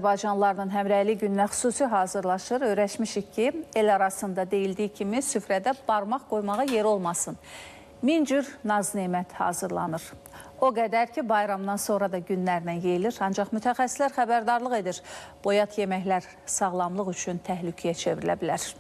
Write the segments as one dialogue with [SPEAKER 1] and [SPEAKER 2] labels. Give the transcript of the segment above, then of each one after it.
[SPEAKER 1] Azərbaycanlıların həmrəylik gününə xüsusi hazırlaşır. Öyrəşmişik ki, el arasında deyildiyi kimi süfrədə barmaq qoymağa yer olmasın. Min cür naz-nemət hazırlanır. O qədər ki, bayramdan sonra da günlərlə yeyilir. Ancaq mütəxəssislər xəbərdarlıq edir. Boyat yeməklər sağlamlıq üçün təhlükəyə çevrilə bilər.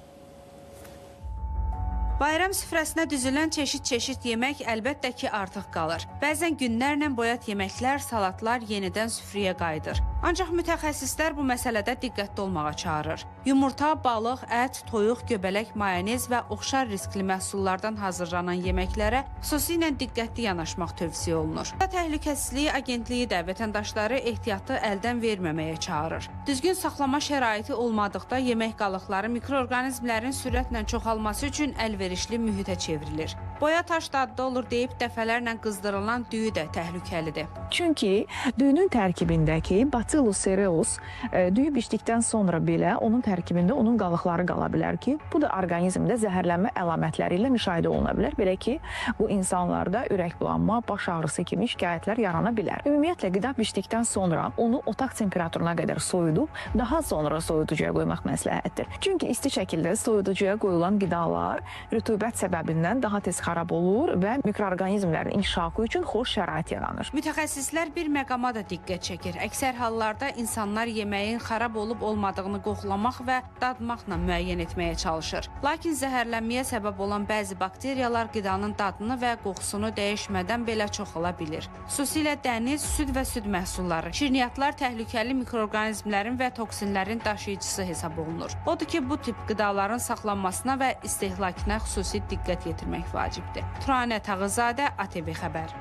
[SPEAKER 2] Bayram süfrəsinə düzülən çeşid-çeşid yemək əlbəttə ki, artıq qalır. Bəzən günlərlə boyat yeməklər, salatlar yenidən süfrəyə qayıdır. Ancaq mütəxəssislər bu məsələdə diqqətli olmağa çağırır. Yumurta, balıq, ət, toyuq, göbələk, mayonez və oxşar riskli məhsullardan hazırlanan yeməklərə xüsusilə diqqətli yanaşmaq tövsiyə olunur. Təhlükəsizliyi Agentliyi də vətəndaşları ehtiyatı əldən verməməyə çağırır. Düzgün saxlama şəraiti olmadıqda yemək qalıqları mikroorqanizmlərin sürətlə çoxalması üçün əlverişli mühitə çevrilir. Boya taş dadda olur deyib dəfələrlə qızdırılan düyü də təhlükəlidir.
[SPEAKER 3] Çünki düyünün tərkibindəki Bacillus cereus düyü bişdikdən sonra belə onun tərkibində onun qalıqları qala bilər ki, bu da orqanizmdə zəhərlənmə əlamətləri ilə müşahidə oluna bilər. Belə ki, bu insanlarda ürək bulanma, baş ağrısı kimi şikayətlər yarana bilər. Ümumiyyətlə, qida bişdikdən sonra onu otaq temperaturuna qədər soyudub, daha sonra soyuducuya qoymaq məsləhətdir. Çünki isti şəkildə soyuducuya qoyulan qidalar rütubət səbəbindən daha tez xarab olur və mikroorqanizmlərin inkişafı üçün xoş şərait yaranır.
[SPEAKER 2] Mütəxəssislər bir məqama da diqqət çəkir. Əksər hallarda insanlar yeməyin xarab olub olmadığını qoxlamaq və dadmaqla müəyyən etməyə çalışır. Lakin zəhərlənməyə səbəb olan bəzi bakteriyalar qidanın dadını və qoxusunu dəyişmədən belə çoxala bilir. Xüsusilə dəniz, süd və süd məhsulları, şirniyyatlar təhlükəli mikroorqanizmlərin və toksinlərin daşıyıcısı hesab olunur. Odur ki, bu tip qidaların saxlanmasına və istehlakına xüsusi diqqət yetirmək vacibdir. Turanə Tağızadə, ATV Xəbər.